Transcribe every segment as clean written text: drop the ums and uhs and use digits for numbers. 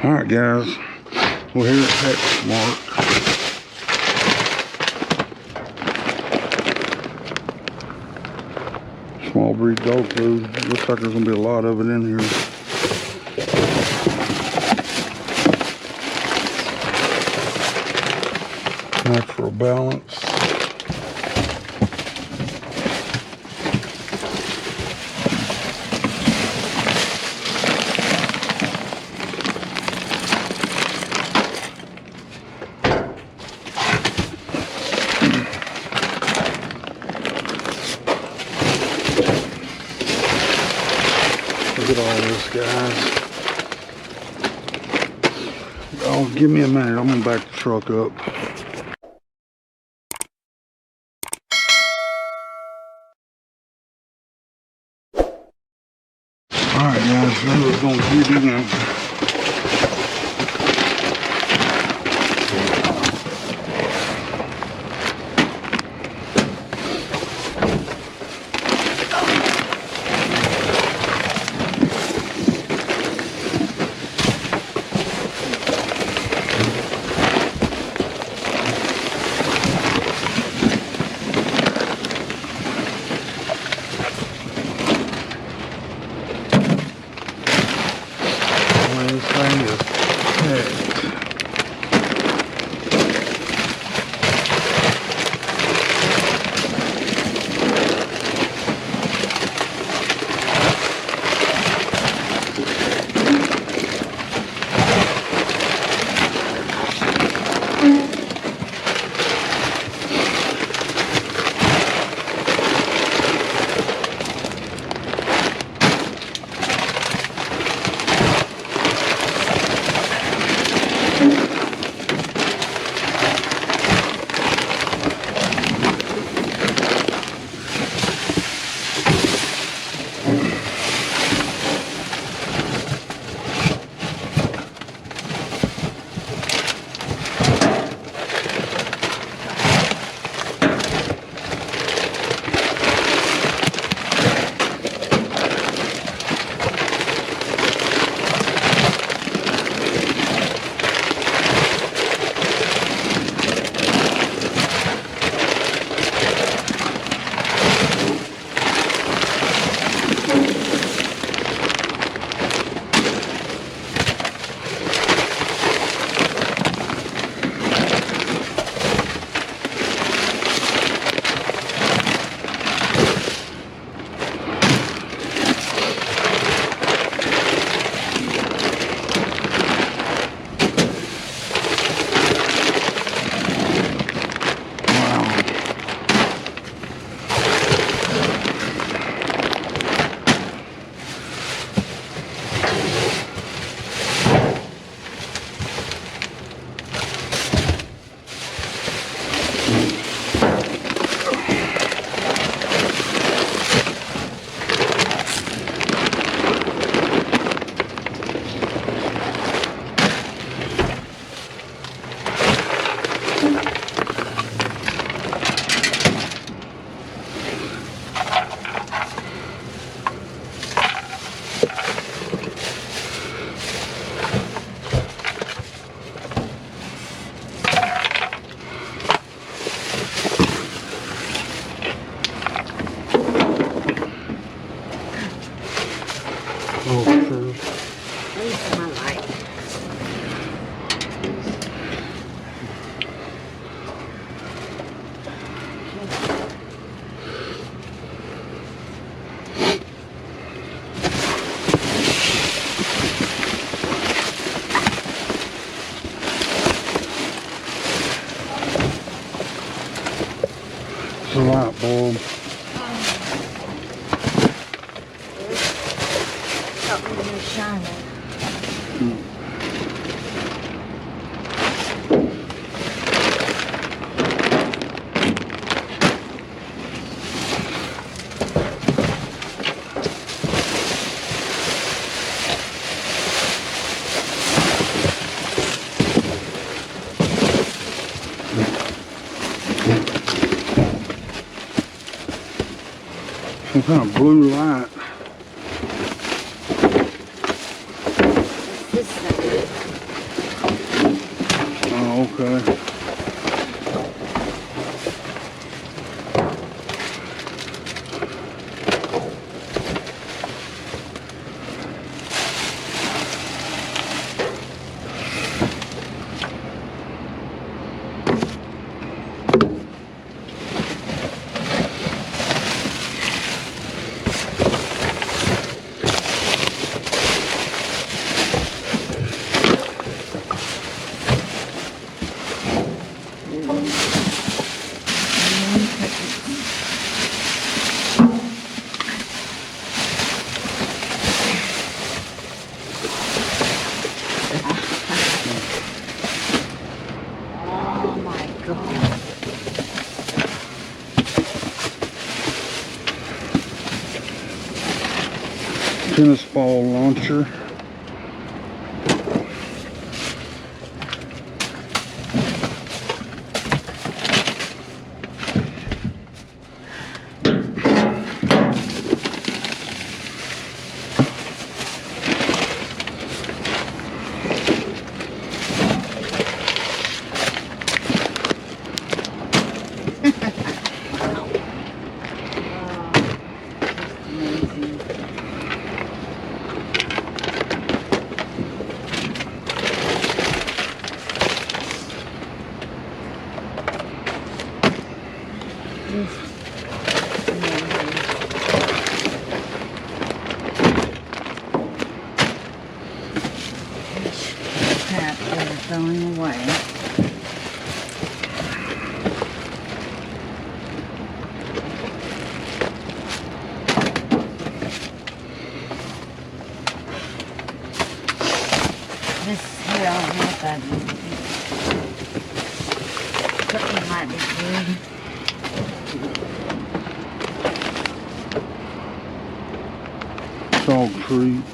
Alright guys, we're here at Petsmart. Small breed dog food. Looks like there's going to be a lot of it in here. Natural balance. Look at all this, guys. Oh, give me a minute. I'm gonna back the truck up. Alright, guys. Now we're gonna get in. This thing is packed. Oh, sure. Where's my light? It's a light bulb. Something is shining. Some kind of blue light. What's this thing? Okay. Oh my God. Tennis ball launcher. Crap, they're throwing away. This here, I don't know what that is. Cookie might be good. Dog treats.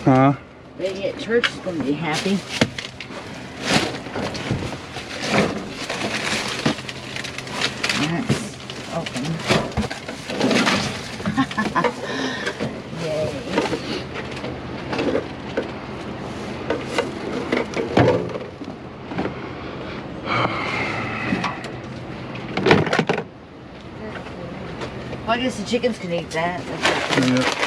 Huh? Maybe at church is going to be happy. That's open. Yay. Well, I guess the chickens can eat that. Yeah.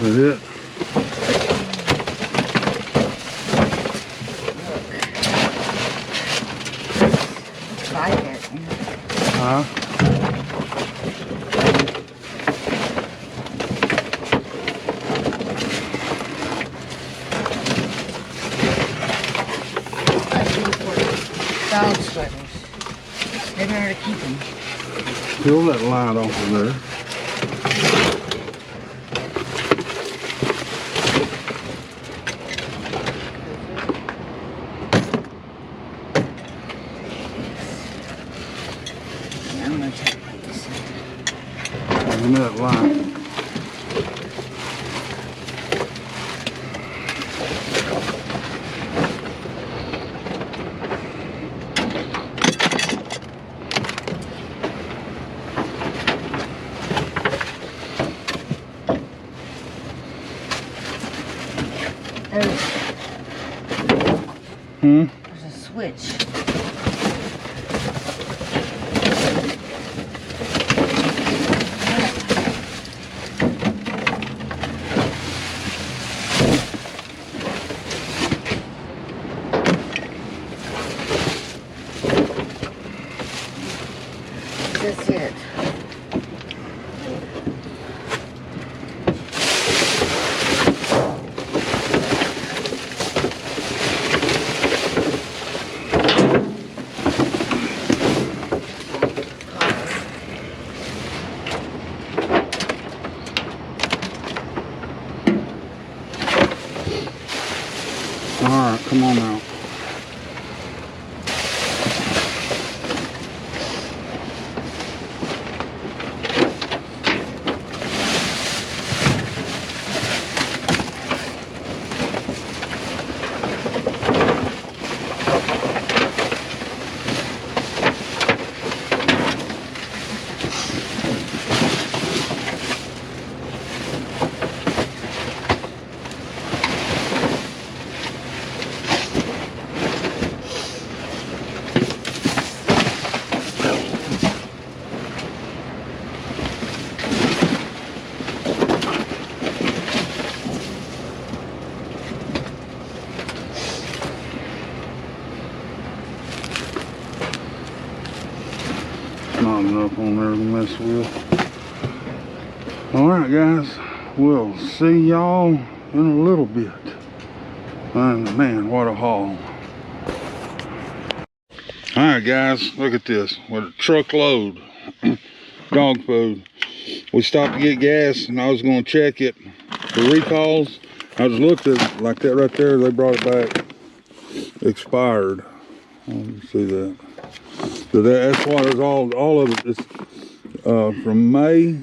That's it. Like it. Huh? Dog sweaters. They better keep them. Peel that light off of there. that light. There's a switch. That's it. Alright, come on now. Not enough on there to mess with. Alright guys, we'll see y'all in a little bit. And man, what a haul. Alright guys, look at this. With a truckload dog food. We stopped to get gas and I was going to check it for recalls. I just looked at it like that right there. They brought it back expired. You see that. So that's what it's all of it. It's from May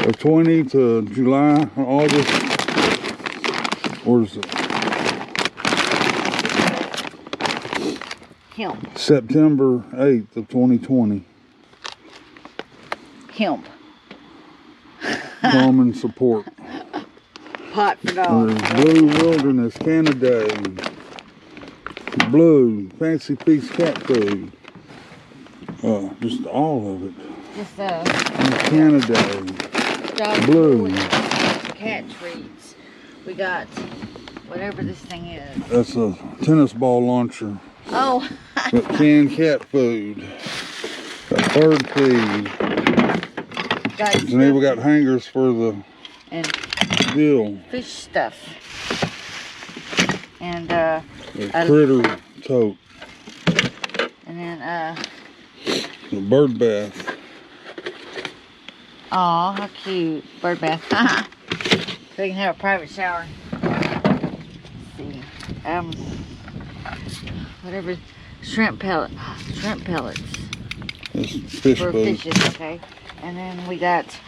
of 20 to July, August. Where's it? Hemp. September 8th of 2020. Hemp. Common support. Pot for dogs. Blue Wilderness, Canada. Blue, Fancy Feast cat food. Just all of it. Just Canada. dog Blue. food, cat treats. We got whatever this thing is. That's a tennis ball launcher. Oh. Got canned cat food. Got bird feed. And then we got hangers for the deal. Fish stuff. And a critter tote. And then The bird bath. aw, how cute. Bird bath. So you can have a private shower. Let's see. Whatever, shrimp pellets. That's fish For food. fishes, okay. And then we got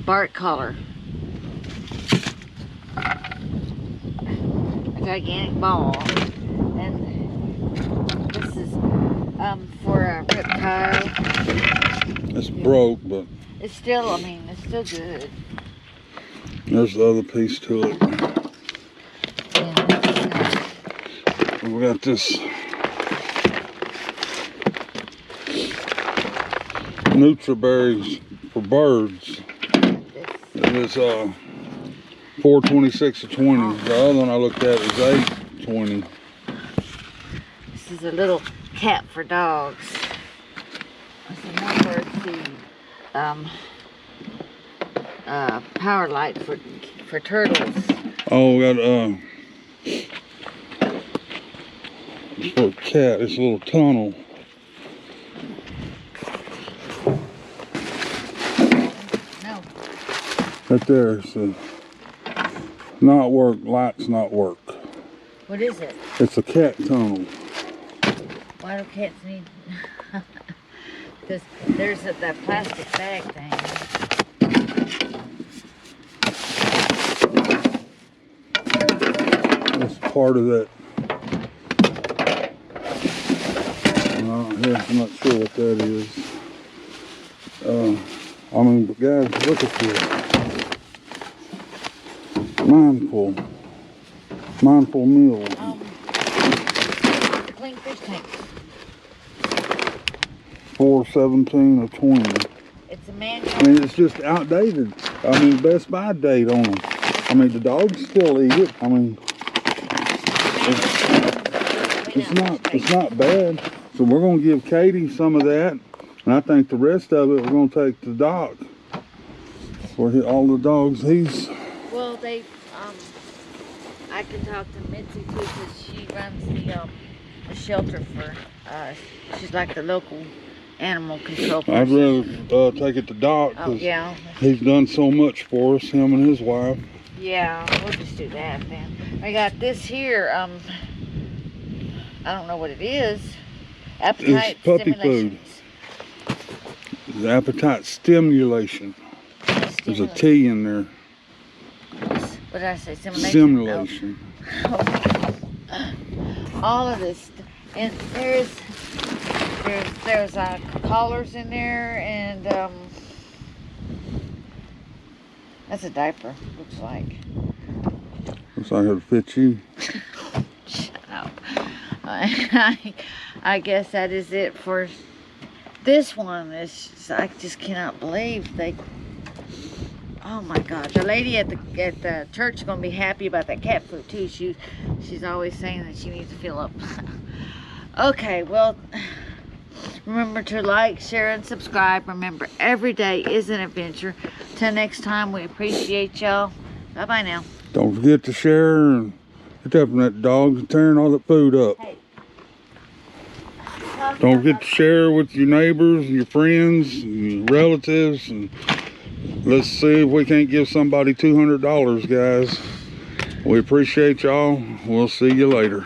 bark collar. A gigantic ball. And this is for a reptile. It's broke, but It's still, I mean, it's still good. there's the other piece to it. And We got this Nutriberries for birds. It is 426 to 20. The other one I looked at is 820. this is a little cap for dogs. It's a more bird seed. Power light for turtles. Oh, we got for a cat. It's a little tunnel. No. Right there. So not work. Lights not work. What is it? It's a cat tunnel. Why do cats need because there's that plastic bag thing. That's part of that. I'm not sure what that is. I mean, but guys, look at this. Mindful meal. Clean fish tank. $4.17 or 20. It's a manual. I mean, it's just outdated. I mean, Best Buy date on them. I mean, the dogs still eat it. I mean, it's not bad. So we're gonna give Katie some of that, and I think the rest of it we're gonna take to Doc. For all the dogs Well, I can talk to Mitzi too, because she runs the shelter for, she's like the local animal control person. I'd rather take it to Doc, because yeah. he's done so much for us, him and his wife. Yeah, we'll just do that then. I got this here, I don't know what it is. Appetite It's puppy stimulation. food. The appetite stimulation. There's a T in there. What did I say? Stimulation? Stimulation. Oh. All of this. And there's collars in there, and that's a diaper, looks like. Looks like it'll fit you. Shut up. I guess that is it for this one. I just cannot believe they. Oh my God! The lady at the church is gonna be happy about that cat food too. She's always saying that she needs to fill up. Okay, well, remember to like, share, and subscribe. Remember, every day is an adventure. Till next time, we appreciate y'all. Bye bye now. Don't forget to share and get up from that dog's tearing all that food up. Hey. Don't forget to share with your neighbors, your friends, your relatives, and let's see if we can't give somebody $200, guys. We appreciate y'all. We'll see you later.